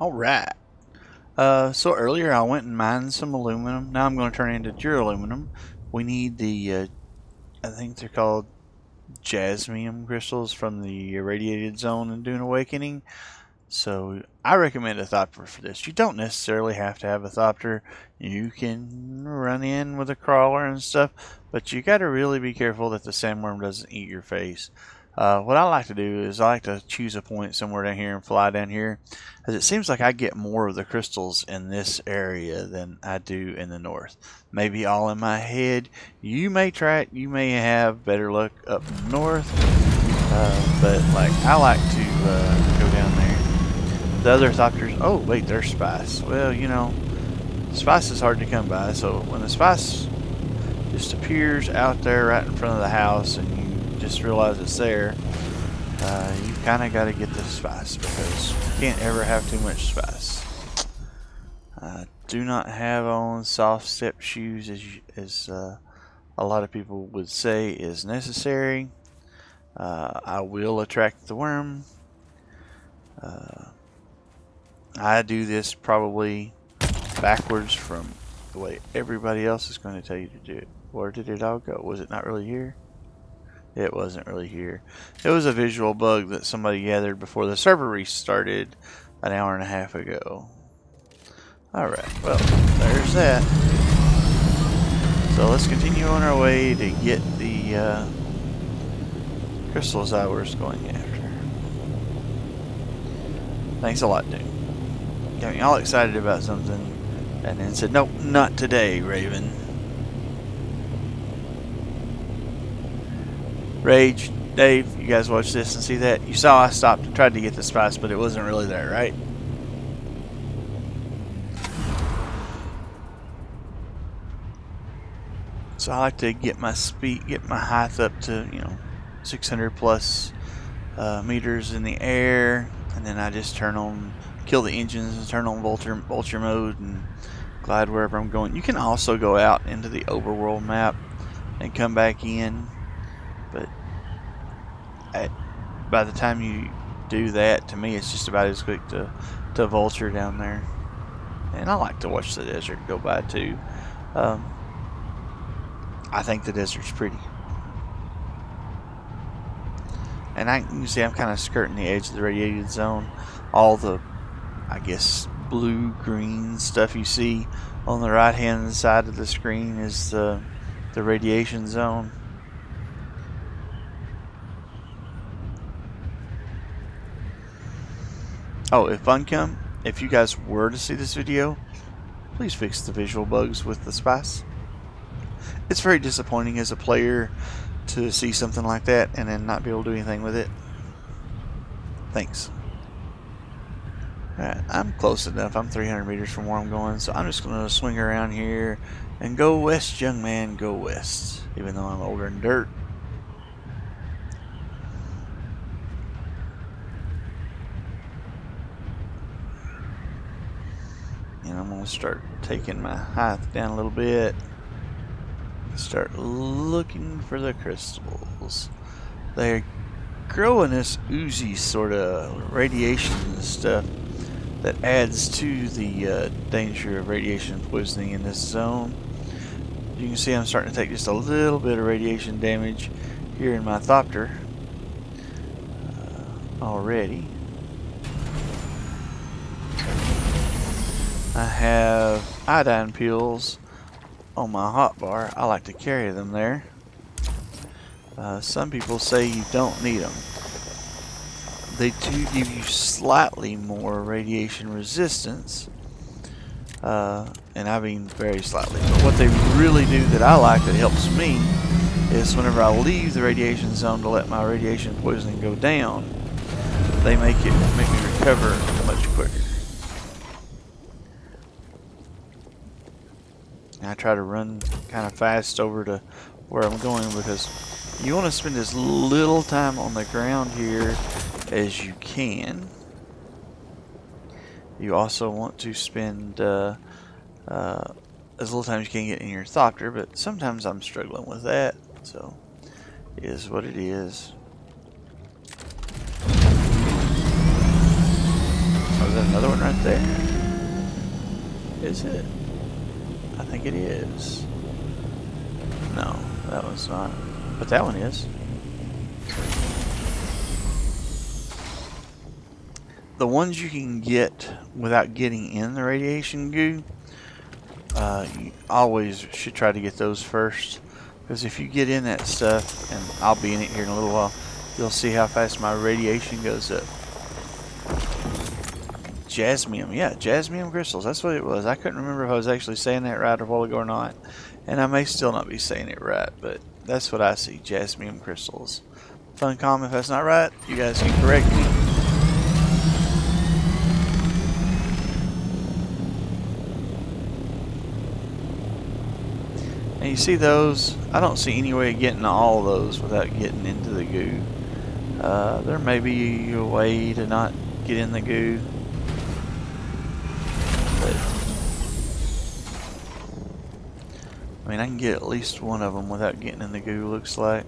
Alright. So earlier I went and mined some aluminum. Now I'm going to turn it into duraluminum. We need the, I think they're called jasmium crystals from the radiated zone in Dune Awakening. So I recommend a thopter for this. You don't necessarily have to have a thopter. You can run in with a crawler and stuff, but you got to really be careful that the sandworm doesn't eat your face. What I like to do is I like to choose a point somewhere down here and fly down here, as it seems like I get more of the crystals in this area than I do in the north. Maybe all in my head. You may try it. You may have better luck up north, but like I like to go down there. The other thopters, oh wait, there's spice. Well, you know, spice is hard to come by, so when the spice just appears out there right in front of the house and you just realize it's there, you kind of got to get the spice, because you can't ever have too much spice. Do not have on soft step shoes as a lot of people would say is necessary. I will attract the worm. I do this probably backwards from the way everybody else is going to tell you to do it. Where did it all go? Was it not really here? It wasn't really here. It was a visual bug that somebody gathered before the server restarted an hour and a half ago. Alright, well, there's that. So let's continue on our way to get the crystals I was going after. Thanks a lot, Dune. Got me all excited about something and then said, nope, not today, Raven. Rage, Dave, you guys watch this and see that? You saw I stopped and tried to get the spice, but it wasn't really there, right? So I like to get my speed, get my height up to, 600 plus meters in the air, and then I just kill the engines and turn on vulture mode and glide wherever I'm going. You can also go out into the overworld map and come back in, but by the time you do that, to me it's just about as quick to vulture down there. And I like to watch the desert go by too. I think the desert's pretty. And you can see I'm kind of skirting the edge of the radiated zone. All the, I guess, blue-green stuff you see on the right-hand side of the screen is the radiation zone. Oh, if you guys were to see this video, please fix the visual bugs with the spice. It's very disappointing as a player to see something like that and then not be able to do anything with it. Thanks. Alright, I'm close enough. I'm 300 meters from where I'm going, so I'm just going to swing around here and go west, young man, go west. Even though I'm older than dirt. And I'm going to start taking my height down a little bit. Start looking for the crystals. They're growing this oozy sort of radiation stuff that adds to the danger of radiation poisoning in this zone. You can see I'm starting to take just a little bit of radiation damage here in my thopter already. I have iodine pills on my hotbar. I like to carry them there. Some people say you don't need them. They do give you slightly more radiation resistance, and I mean very slightly. But what they really do that I like that helps me is whenever I leave the radiation zone to let my radiation poisoning go down, they make me recover much quicker. I try to run kind of fast over to where I'm going, because you want to spend as little time on the ground here as you can. You also want to spend as little time as you can get in your thopter, but sometimes I'm struggling with that, so it is what it is. Other than another one right there. Is it? I think it is. No, that one's not. But that one is. The ones you can get without getting in the radiation goo, you always should try to get those first. Because if you get in that stuff, and I'll be in it here in a little while, you'll see how fast my radiation goes up. Jasmium, yeah, jasmium crystals, that's what it was. I couldn't remember if I was actually saying that right a while ago or not. And I may still not be saying it right, but that's what I see, jasmium crystals. Fun comment if that's not right, you guys can correct me. And you see those, I don't see any way of getting to all those without getting into the goo. There may be a way to not get in the goo. But, I mean, I can get at least one of them without getting in the goo, looks like.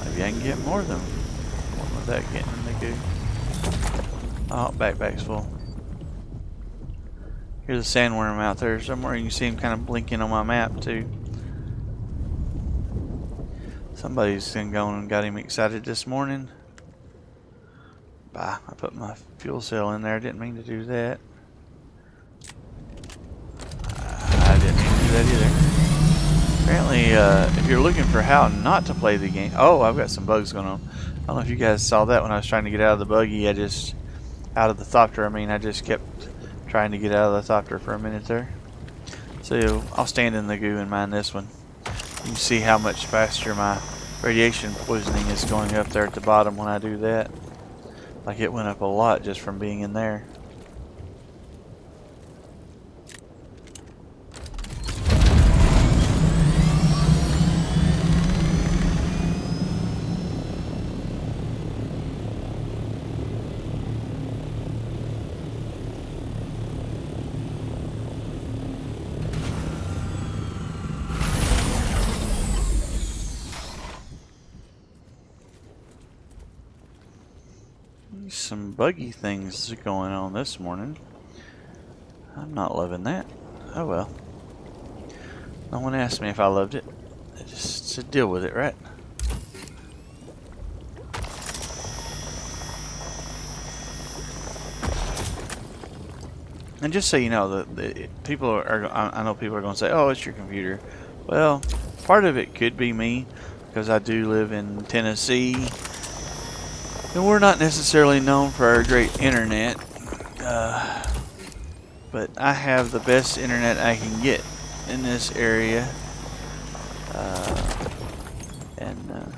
Maybe I can get more of them without getting in the goo. Oh, backpack's full. Here's a sandworm out there somewhere. You can see him kind of blinking on my map too. Somebody's gone and got him excited this morning. Bah, I put my fuel cell in there. I didn't mean to do that. I didn't mean to do that either. Apparently, if you're looking for how not to play the game... Oh, I've got some bugs going on. I don't know if you guys saw that when I was trying to get out of the buggy. Out of the thopter, I mean, I just kept trying to get out of the thopter for a minute there. So I'll stand in the goo and mine this one. You can see how much faster my radiation poisoning is going up there at the bottom when I do that. Like it went up a lot just from being in there. Some buggy things going on this morning. I'm not loving that. Oh well. No one asked me if I loved it. I just said deal with it, right? And just so you know, people are, I know people are going to say, oh, it's your computer. Well, part of it could be me, because I do live in Tennessee. And we're not necessarily known for our great internet, but I have the best internet I can get in this area, and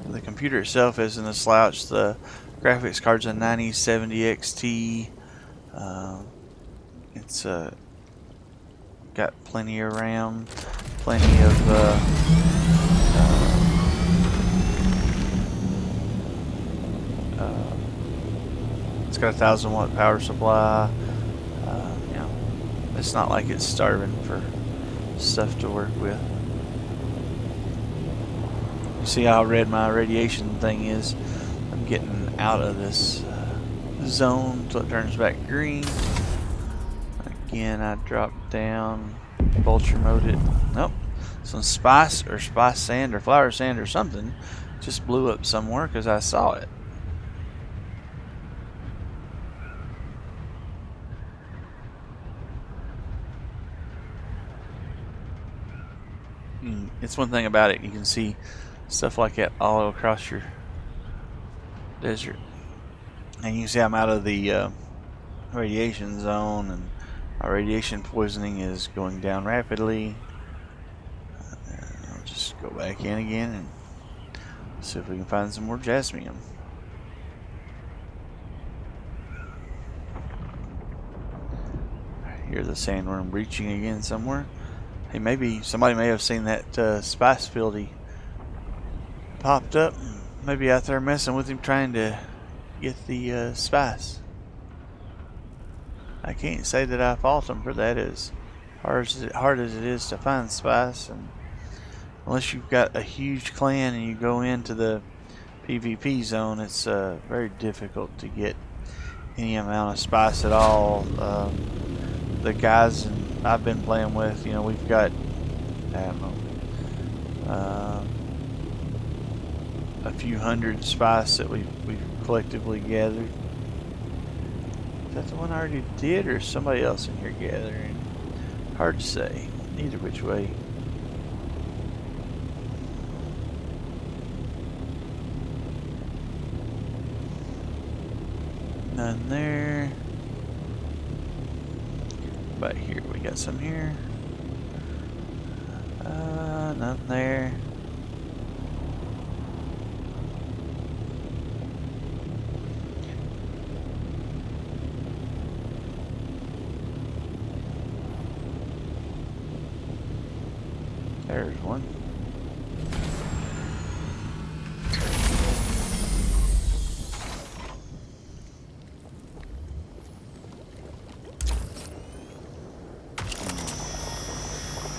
the computer itself isn't a slouch. The graphics card's a 9070 XT. It's got plenty of RAM, plenty of it's got a 1000-watt power supply. You know, it's not like it's starving for stuff to work with. You see how red my radiation thing is? I'm getting out of this zone until it turns back green. Again, I dropped down, vulture mode it. Nope, some spice sand or flower sand or something just blew up somewhere because I saw it. It's one thing about it, you can see stuff like that all across your desert. And you see I'm out of the radiation zone, and our radiation poisoning is going down rapidly. I'll just go back in again and see if we can find some more jasmium. Here's the sandworm breaching again somewhere. Hey, maybe somebody may have seen that spice field he popped up. Maybe out there messing with him, trying to get the spice. I can't say that I fault them for that. As hard as it is to find spice, and unless you've got a huge clan and you go into the PvP zone, it's very difficult to get any amount of spice at all. The guys I've been playing with, you know, we've got, I don't know, a few hundred spice that we've collectively gathered. Is that the one I already did, or is somebody else in here gathering? Hard to say. Either which way. None there. But here, we got some here. Nothing there. There's one.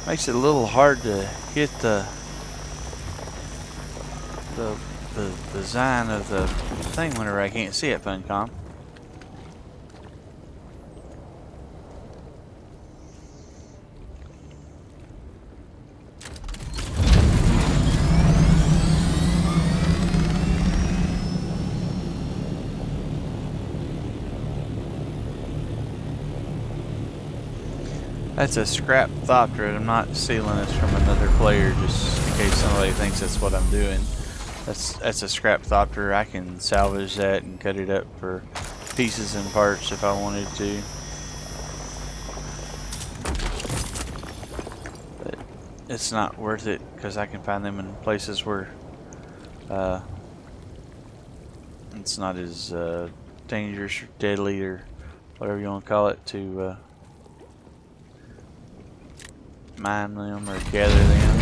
Makes it a little hard to hit the design of the thing whenever I can't see it, Funcom. That's a scrap Thopter. I'm not stealing this from another player just in case somebody thinks that's what I'm doing. That's a scrap Thopter. I can salvage that and cut it up for pieces and parts if I wanted to. But it's not worth it because I can find them in places where it's not as dangerous or deadly or whatever you want to call it to mine them or gather them.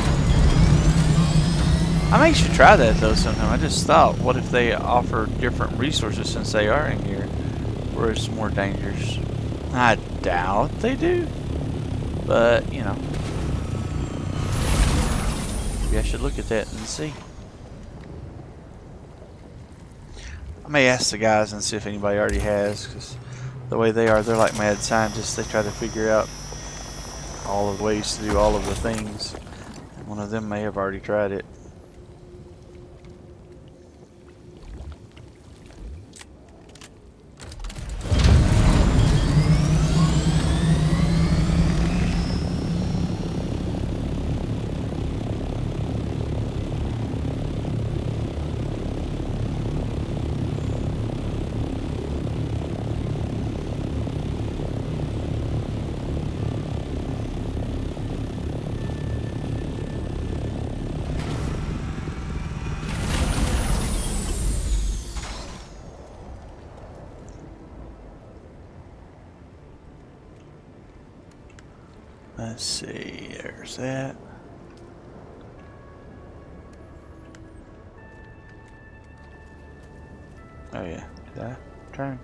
I may should try that though sometime. I just thought, what if they offer different resources since they are in here where it's more dangerous? I doubt they do, but you know, maybe I should look at that and see. I may ask the guys and see if anybody already has, because the way they are, they're like mad scientists. They try to figure out all of the ways to do all of the things. One of them may have already tried it. Let's see, there's that. Oh yeah, did I try and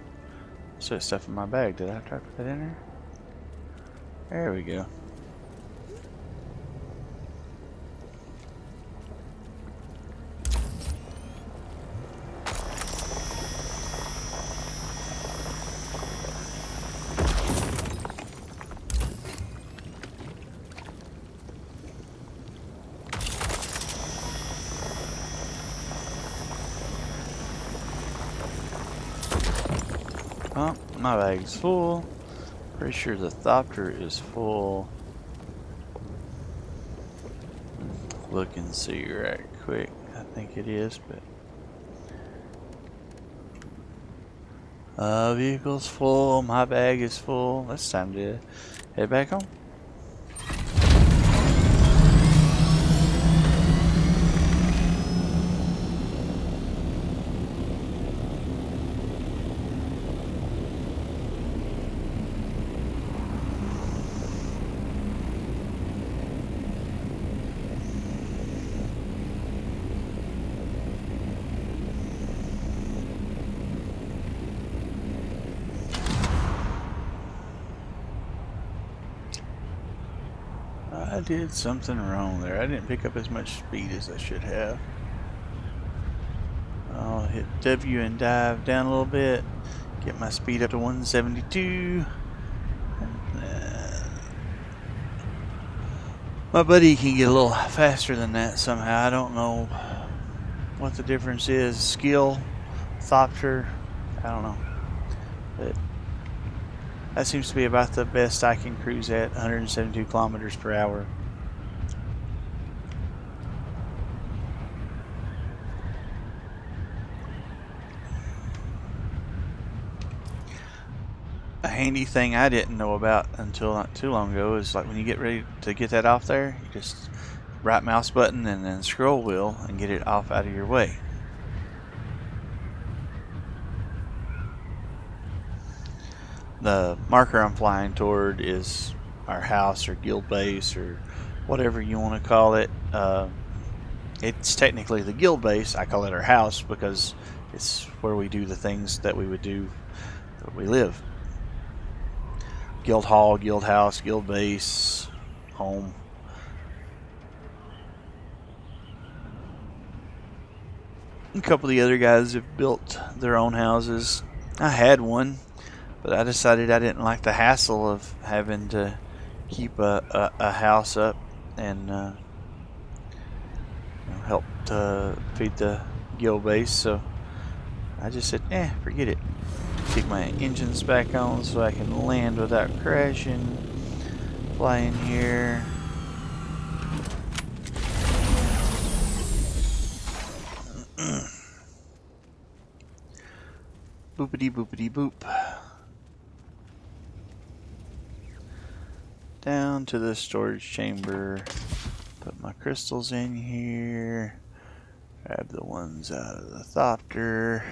put stuff in my bag? Did I try to put that in there? There we go. Oh, my bag's full. Pretty sure the Thopter is full. Look and see right quick. I think it is, but vehicle's full. My bag is full. It's time to head back home. I did something wrong there. I didn't pick up as much speed as I should have. I'll hit W and dive down a little bit. Get my speed up to 172. My buddy can get a little faster than that somehow. I don't know what the difference is. Skill, Thopter, I don't know. But that seems to be about the best I can cruise at, 172 kilometers per hour. A handy thing I didn't know about until not too long ago is like when you get ready to get that off there, you just right mouse button and then scroll wheel and get it off out of your way. The marker I'm flying toward is our house or guild base or whatever you want to call it. It's technically the guild base. I call it our house because it's where we do the things that we would do where we live. Guild hall, guild house, guild base, home. A couple of the other guys have built their own houses. I had one, but I decided I didn't like the hassle of having to keep a house up and help to feed the guild base. So I just said, forget it. Kick my engines back on so I can land without crashing. Fly in here. Boopity boopity boop. Down to the storage chamber. Put my crystals in here. Grab the ones out of the Thopter.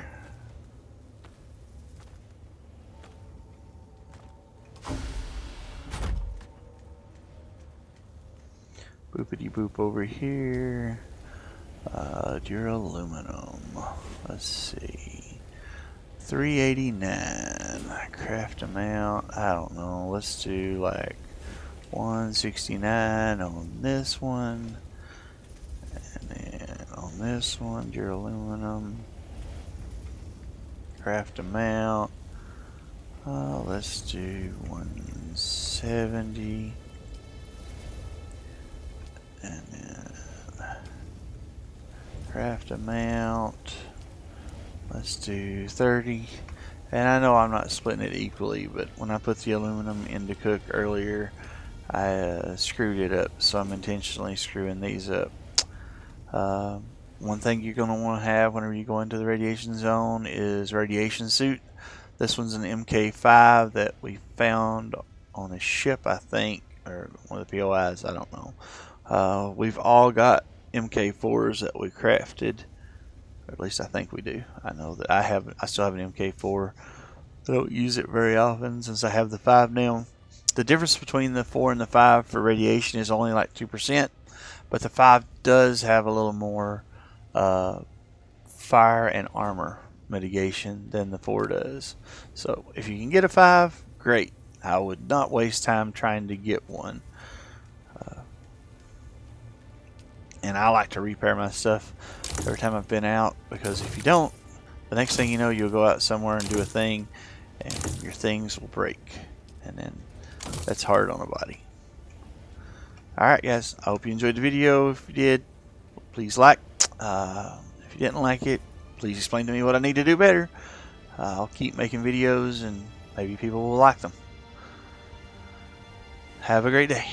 Boopity boop over here. Duraluminum. Let's see. 389. Craft amount. I don't know. Let's do like 169 on this one. And then on this one, Duraluminum. Craft amount. Let's do 170. And then craft amount. Let's do 30. And I know I'm not splitting it equally, but when I put the aluminum into cook earlier, I screwed it up, so I'm intentionally screwing these up. One thing you're going to want to have whenever you go into the radiation zone is radiation suit. This one's an MK5 that we found on a ship, I think, or one of the POIs, I don't know. We've all got MK4s that we crafted, or at least I think we do. I know that I still have an MK4. I don't use it very often since I have the 5 now. The difference between the 4 and the 5 for radiation is only like 2%, but the 5 does have a little more fire and armor mitigation than the 4 does. So if you can get a 5, great. I would not waste time trying to get one. And I like to repair my stuff every time I've been out, because if you don't, the next thing you know, you'll go out somewhere and do a thing and your things will break, and then that's hard on a body. Alright guys, I hope you enjoyed the video. If you did, please like. If you didn't like it, please explain to me what I need to do better. I'll keep making videos and maybe people will like them. Have a great day.